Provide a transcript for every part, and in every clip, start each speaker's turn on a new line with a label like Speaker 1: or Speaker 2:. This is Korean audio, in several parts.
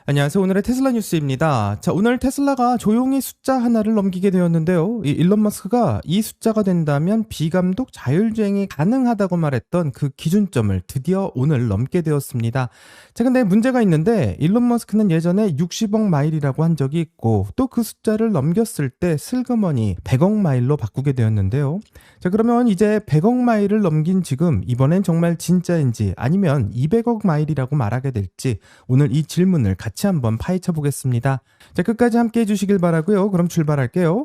Speaker 1: 안녕하세요. 오늘의 테슬라 뉴스입니다. 자, 오늘 테슬라가 조용히 숫자 하나를 넘기게 되었는데요. 이 일론 머스크가 이 숫자가 된다면 비감독 자율주행이 가능하다고 말했던 그 기준점을 드디어 오늘 넘게 되었습니다. 자, 근데 문제가 있는데 일론 머스크는 예전에 60억 마일이라고 한 적이 있고 또 그 숫자를 넘겼을 때 슬그머니 100억 마일로 바꾸게 되었는데요. 자, 그러면 이제 100억 마일을 넘긴 지금 이번엔 정말 진짜인지 아니면 200억 마일이라고 말하게 될지 오늘 이 질문을 같이 한번 파헤쳐 보겠습니다. 자, 끝까지 함께 해주시길 바라고요. 그럼 출발할게요.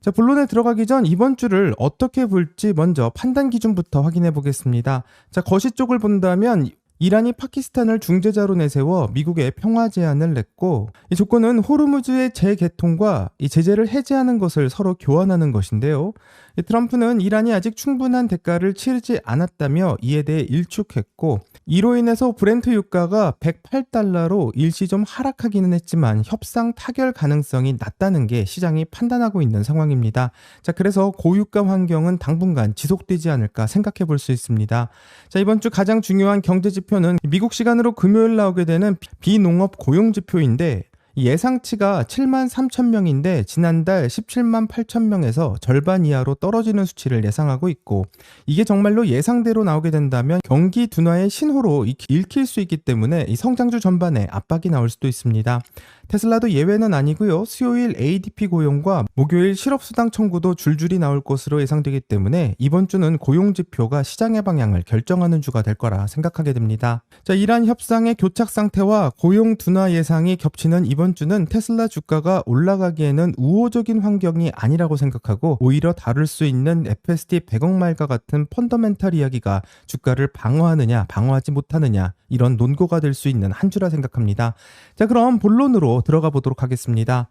Speaker 1: 자, 본론에 들어가기 전 이번 주를 어떻게 볼지 먼저 판단 기준부터 확인해 보겠습니다. 자, 거시 쪽을 본다면 이란이 파키스탄을 중재자로 내세워 미국에 평화 제안을 냈고, 이 조건은 호르무즈의 재개통과 이 제재를 해제하는 것을 서로 교환하는 것인데요. 이 트럼프는 이란이 아직 충분한 대가를 치르지 않았다며 이에 대해 일축했고, 이로 인해서 브렌트 유가가 108달러로 일시 좀 하락하기는 했지만 협상 타결 가능성이 낮다는 게 시장이 판단하고 있는 상황입니다. 자, 그래서 고유가 환경은 당분간 지속되지 않을까 생각해 볼 수 있습니다. 자, 이번 주 가장 중요한 경제 지표는 미국 시간으로 금요일 나오게 되는 비농업 고용 지표인데, 예상치가 7만 3천 명인데 지난달 17만 8천 명에서 절반 이하로 떨어지는 수치를 예상하고 있고, 이게 정말로 예상대로 나오게 된다면 경기 둔화의 신호로 읽힐 수 있기 때문에 이 성장주 전반에 압박이 나올 수도 있습니다. 테슬라도 예외는 아니고요. 수요일 ADP 고용과 목요일 실업수당 청구도 줄줄이 나올 것으로 예상되기 때문에 이번 주는 고용지표가 시장의 방향을 결정하는 주가 될 거라 생각하게 됩니다. 자, 이란 협상의 교착 상태와 고용 둔화 예상이 겹치는 이번 주는 테슬라 주가가 올라가기에는 우호적인 환경이 아니라고 생각하고, 오히려 다룰 수 있는 FSD 100억 마일과 같은 펀더멘탈 이야기가 주가를 방어하느냐 방어하지 못하느냐 이런 논거가 될 수 있는 한 주라 생각합니다. 자, 그럼 본론으로 들어가 보도록 하겠습니다.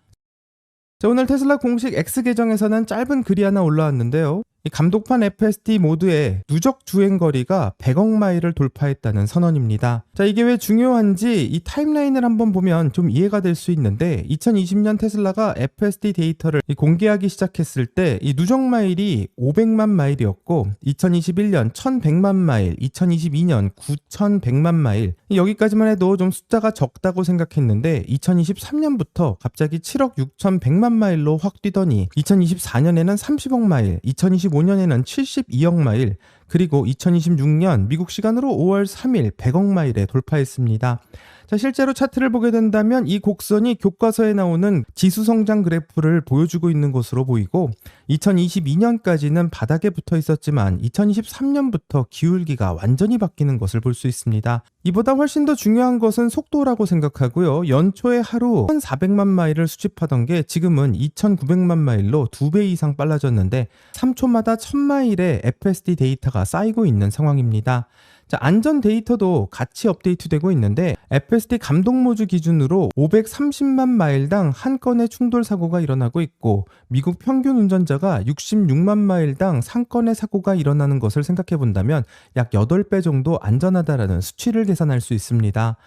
Speaker 1: 자, 오늘 테슬라 공식 X 계정에서는 짧은 글이 하나 올라왔는데요. 이 감독판 FSD 모드의 누적 주행 거리가 100억 마일을 돌파했다는 선언입니다. 자, 이게 왜 중요한지 이 타임라인을 한번 보면 좀 이해가 될 수 있는데, 2020년 테슬라가 FSD 데이터를 공개하기 시작했을 때 이 누적 마일이 500만 마일이었고, 2021년 1100만 마일, 2022년 9100만 마일, 여기까지만 해도 좀 숫자가 적다고 생각했는데 2023년부터 갑자기 7억 6100만 마일로 확 뛰더니 2024년에는 30억 마일, 2025년에는 72억 마일, 그리고 2026년 미국 시간으로 5월 3일 100억 마일에 돌파했습니다. 자, 실제로 차트를 보게 된다면 이 곡선이 교과서에 나오는 지수 성장 그래프를 보여주고 있는 것으로 보이고, 2022년까지는 바닥에 붙어 있었지만 2023년부터 기울기가 완전히 바뀌는 것을 볼 수 있습니다. 이보다 훨씬 더 중요한 것은 속도라고 생각하고요. 연초에 하루 1400만 마일을 수집하던 게 지금은 2900만 마일로 2배 이상 빨라졌는데 3초마다 1000마일의 FSD 데이터가 쌓이고 있는 상황입니다. 자, 안전 데이터도 같이 업데이트되고 있는데 FSD 감독 모듈 기준으로 530만 마일당 한 건의 충돌 사고가 일어나고 있고, 미국 평균 운전자가 66만 마일당 3건의 사고가 일어나는 것을 생각해 본다면 약 8배 정도 안전하다라는 수치를 계산할 수 있습니다.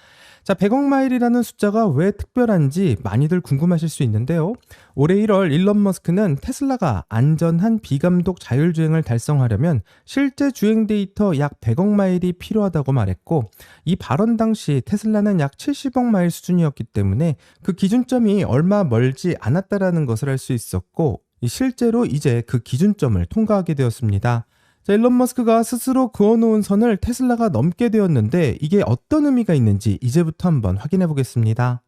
Speaker 1: 자, 100억 마일이라는 숫자가 왜 특별한지 많이들 궁금하실 수 있는데요. 올해 1월 일론 머스크는 테슬라가 안전한 비감독 자율주행을 달성하려면 실제 주행 데이터 약 100억 마일이 필요하다고 말했고, 이 발언 당시 테슬라는 약 70억 마일 수준이었기 때문에 그 기준점이 얼마 멀지 않았다라는 것을 알 수 있었고, 실제로 이제 그 기준점을 통과하게 되었습니다. 자, 일론 머스크가 스스로 그어놓은 선을 테슬라가 넘게 되었는데 이게 어떤 의미가 있는지 이제부터 한번 확인해 보겠습니다.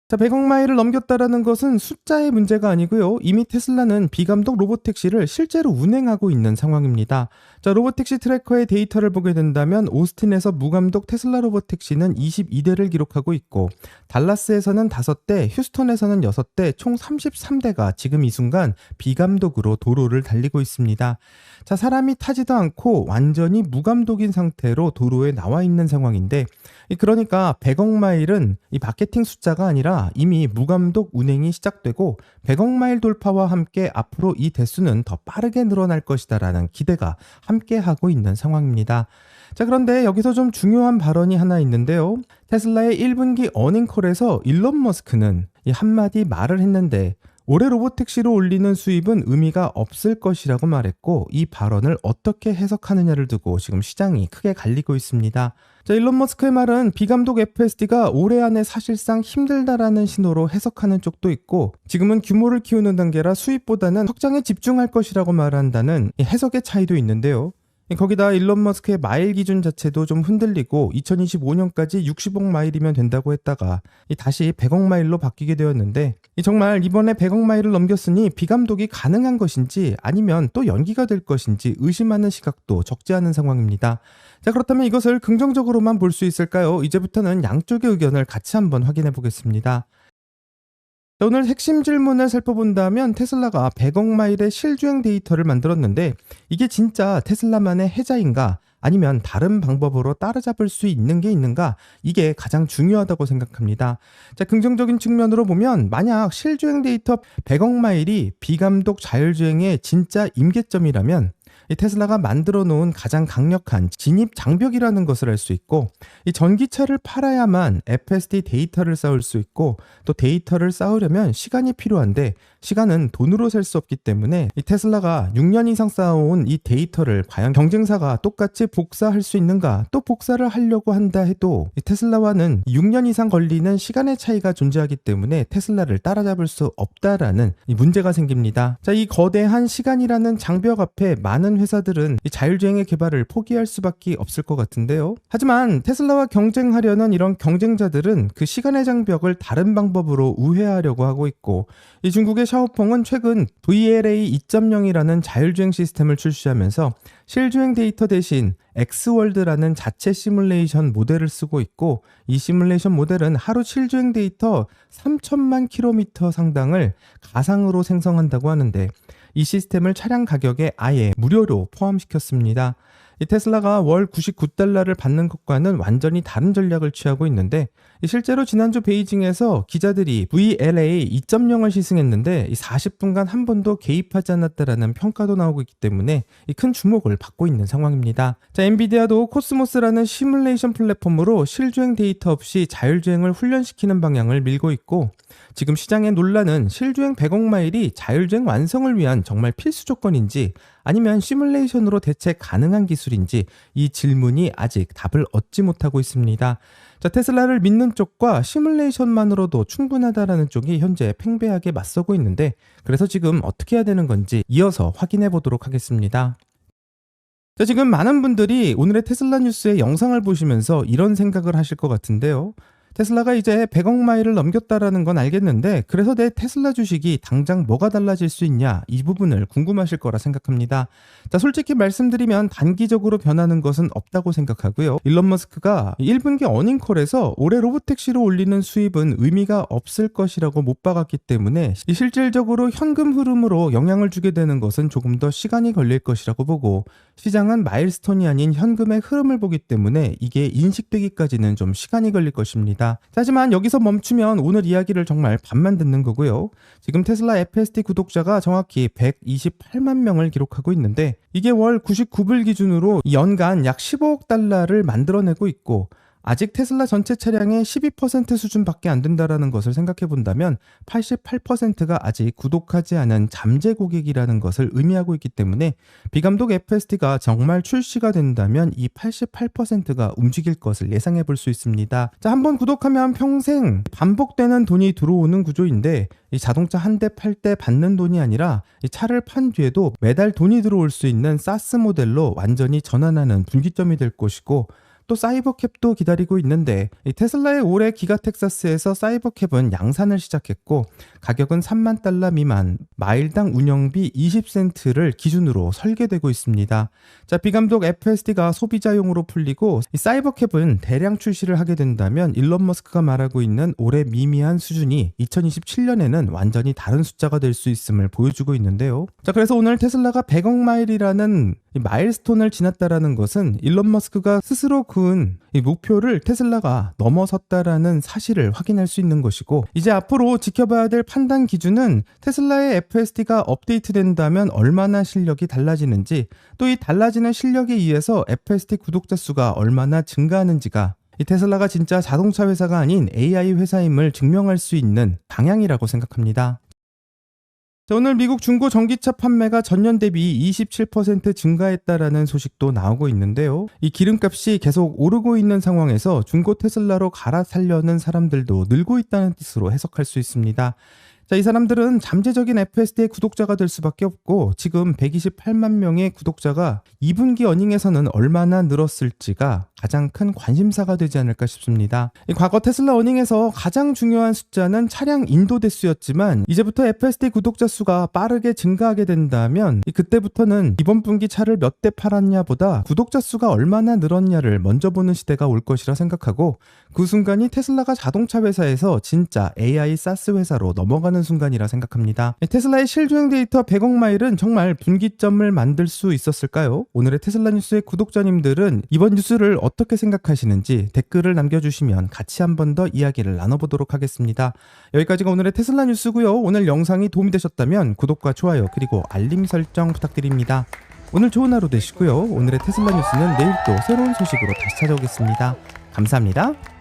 Speaker 1: 자, 100억 마일을 넘겼다라는 것은 숫자의 문제가 아니고요. 이미 테슬라는 비감독 로봇택시를 실제로 운행하고 있는 상황입니다. 자, 로봇택시 트래커의 데이터를 보게 된다면 오스틴에서 무감독 테슬라 로봇택시는 22대를 기록하고 있고, 달라스에서는 5대, 휴스턴에서는 6대, 총 33대가 지금 이 순간 비감독으로 도로를 달리고 있습니다. 자, 사람이 타지도 않고 완전히 무감독인 상태로 도로에 나와 있는 상황인데, 그러니까 100억 마일은 이 마케팅 숫자가 아니라 이미 무감독 운행이 시작되고 100억 마일 돌파와 함께 앞으로 이 대수는 더 빠르게 늘어날 것이다라는 기대가 함께 하고 있는 상황입니다. 자, 그런데 여기서 좀 중요한 발언이 하나 있는데요. 테슬라의 1분기 어닝콜에서 일론 머스크는 이 한마디 말을 했는데 올해 로보택시로 올리는 수입은 의미가 없을 것이라고 말했고, 이 발언을 어떻게 해석하느냐를 두고 지금 시장이 크게 갈리고 있습니다. 자, 일론 머스크의 말은 비감독 FSD가 올해 안에 사실상 힘들다라는 신호로 해석하는 쪽도 있고, 지금은 규모를 키우는 단계라 수입보다는 확장에 집중할 것이라고 말한다는 이 해석의 차이도 있는데요. 거기다 일론 머스크의 마일 기준 자체도 좀 흔들리고 2025년까지 60억 마일이면 된다고 했다가 다시 100억 마일로 바뀌게 되었는데, 정말 이번에 100억 마일을 넘겼으니 비감독이 가능한 것인지 아니면 또 연기가 될 것인지 의심하는 시각도 적지 않은 상황입니다. 자, 그렇다면 이것을 긍정적으로만 볼 수 있을까요? 이제부터는 양쪽의 의견을 같이 한번 확인해 보겠습니다. 오늘 핵심 질문을 살펴본다면 테슬라가 100억 마일의 실주행 데이터를 만들었는데, 이게 진짜 테슬라만의 해자인가 아니면 다른 방법으로 따라잡을 수 있는 게 있는가, 이게 가장 중요하다고 생각합니다. 자, 긍정적인 측면으로 보면 만약 실주행 데이터 100억 마일이 비감독 자율주행의 진짜 임계점이라면 이 테슬라가 만들어 놓은 가장 강력한 진입 장벽이라는 것을 알 수 있고, 이 전기차를 팔아야만 FSD 데이터를 쌓을 수 있고, 또 데이터를 쌓으려면 시간이 필요한데 시간은 돈으로 살 수 없기 때문에 이 테슬라가 6년 이상 쌓아온 이 데이터를 과연 경쟁사가 똑같이 복사할 수 있는가, 또 복사를 하려고 한다 해도 이 테슬라와는 6년 이상 걸리는 시간의 차이가 존재하기 때문에 테슬라를 따라잡을 수 없다라는 이 문제가 생깁니다. 자, 이 거대한 시간이라는 장벽 앞에 많은 회사들은 이 자율주행의 개발을 포기할 수밖에 없을 것 같은데요. 하지만 테슬라와 경쟁하려는 이런 경쟁자들은 그 시간의 장벽을 다른 방법으로 우회하려고 하고 있고, 이 중국의 샤오펑은 최근 VLA 2.0이라는 자율주행 시스템을 출시하면서 실주행 데이터 대신 엑스월드라는 자체 시뮬레이션 모델을 쓰고 있고, 이 시뮬레이션 모델은 하루 실주행 데이터 3천만 킬로미터 상당을 가상으로 생성한다고 하는데, 이 시스템을 차량 가격에 아예 무료로 포함시켰습니다. 이 테슬라가 월 $99를 받는 것과는 완전히 다른 전략을 취하고 있는데, 실제로 지난주 베이징에서 기자들이 VLA 2.0을 시승했는데 40분간 한 번도 개입하지 않았다라는 평가도 나오고 있기 때문에 큰 주목을 받고 있는 상황입니다. 자, 엔비디아도 코스모스라는 시뮬레이션 플랫폼으로 실주행 데이터 없이 자율주행을 훈련시키는 방향을 밀고 있고, 지금 시장의 논란은 실주행 100억 마일이 자율주행 완성을 위한 정말 필수 조건인지 아니면 시뮬레이션으로 대체 가능한 기술인지, 이 질문이 아직 답을 얻지 못하고 있습니다. 자, 테슬라를 믿는 쪽과 시뮬레이션만으로도 충분하다라는 쪽이 현재 팽배하게 맞서고 있는데, 그래서 지금 어떻게 해야 되는 건지 이어서 확인해 보도록 하겠습니다. 자, 지금 많은 분들이 오늘의 테슬라 뉴스의 영상을 보시면서 이런 생각을 하실 것 같은데요. 테슬라가 이제 100억 마일을 넘겼다라는 건 알겠는데, 그래서 내 테슬라 주식이 당장 뭐가 달라질 수 있냐, 이 부분을 궁금하실 거라 생각합니다. 자, 솔직히 말씀드리면 단기적으로 변하는 것은 없다고 생각하고요. 일론 머스크가 1분기 어닝콜에서 올해 로보택시로 올리는 수입은 의미가 없을 것이라고 못 박았기 때문에 실질적으로 현금 흐름으로 영향을 주게 되는 것은 조금 더 시간이 걸릴 것이라고 보고, 시장은 마일스톤이 아닌 현금의 흐름을 보기 때문에 이게 인식되기까지는 좀 시간이 걸릴 것입니다. 하지만 여기서 멈추면 오늘 이야기를 정말 반만 듣는 거고요. 지금 테슬라 FSD 구독자가 정확히 128만 명을 기록하고 있는데, 이게 월 99불 기준으로 연간 약 15억 달러를 만들어내고 있고, 아직 테슬라 전체 차량의 12% 수준밖에 안 된다라는 것을 생각해 본다면 88%가 아직 구독하지 않은 잠재 고객이라는 것을 의미하고 있기 때문에 비감독 FSD가 정말 출시가 된다면 이 88%가 움직일 것을 예상해 볼 수 있습니다. 자, 한번 구독하면 평생 반복되는 돈이 들어오는 구조인데, 이 자동차 한 대 팔 때 받는 돈이 아니라 이 차를 판 뒤에도 매달 돈이 들어올 수 있는 사스 모델로 완전히 전환하는 분기점이 될 것이고, 또 사이버캡도 기다리고 있는데, 이 테슬라의 올해 기가 텍사스에서 사이버캡은 양산을 시작했고 가격은 3만 달러 미만, 마일당 운영비 20센트를 기준으로 설계되고 있습니다. 자, 비감독 FSD가 소비자용으로 풀리고 이 사이버캡은 대량 출시를 하게 된다면 일론 머스크가 말하고 있는 올해 미미한 수준이 2027년에는 완전히 다른 숫자가 될 수 있음을 보여주고 있는데요. 자, 그래서 오늘 테슬라가 100억 마일이라는 이 마일스톤을 지났다라는 것은 일론 머스크가 스스로 그은 이 목표를 테슬라가 넘어섰다라는 사실을 확인할 수 있는 것이고, 이제 앞으로 지켜봐야 될 판단 기준은 테슬라의 FSD가 업데이트된다면 얼마나 실력이 달라지는지, 또 이 달라지는 실력에 의해서 FSD 구독자 수가 얼마나 증가하는지가 이 테슬라가 진짜 자동차 회사가 아닌 AI 회사임을 증명할 수 있는 방향이라고 생각합니다. 자, 오늘 미국 중고 전기차 판매가 전년 대비 27% 증가했다라는 소식도 나오고 있는데요. 이 기름값이 계속 오르고 있는 상황에서 중고 테슬라로 갈아타려는 사람들도 늘고 있다는 뜻으로 해석할 수 있습니다. 자, 이 사람들은 잠재적인 FSD의 구독자가 될 수밖에 없고, 지금 128만 명의 구독자가 2분기 어닝에서는 얼마나 늘었을지가 가장 큰 관심사가 되지 않을까 싶습니다. 과거 테슬라 어닝에서 가장 중요한 숫자는 차량 인도 대수였지만, 이제부터 FSD 구독자 수가 빠르게 증가하게 된다면 그때부터는 이번 분기 차를 몇 대 팔았냐보다 구독자 수가 얼마나 늘었냐를 먼저 보는 시대가 올 것이라 생각하고, 그 순간이 테슬라가 자동차 회사에서 진짜 AI 사스 회사로 넘어가는 순간이라 생각합니다. 테슬라의 실주행 데이터 100억 마일은 정말 분기점을 만들 수 있었을까요? 오늘의 테슬라 뉴스의 구독자님들은 이번 뉴스를 어떻게 생각하시는지 댓글을 남겨주시면 같이 한 번 더 이야기를 나눠보도록 하겠습니다. 여기까지가 오늘의 테슬라 뉴스고요. 오늘 영상이 도움이 되셨다면 구독과 좋아요 그리고 알림 설정 부탁드립니다. 오늘 좋은 하루 되시고요. 오늘의 테슬라 뉴스는 내일 또 새로운 소식으로 다시 찾아오겠습니다. 감사합니다.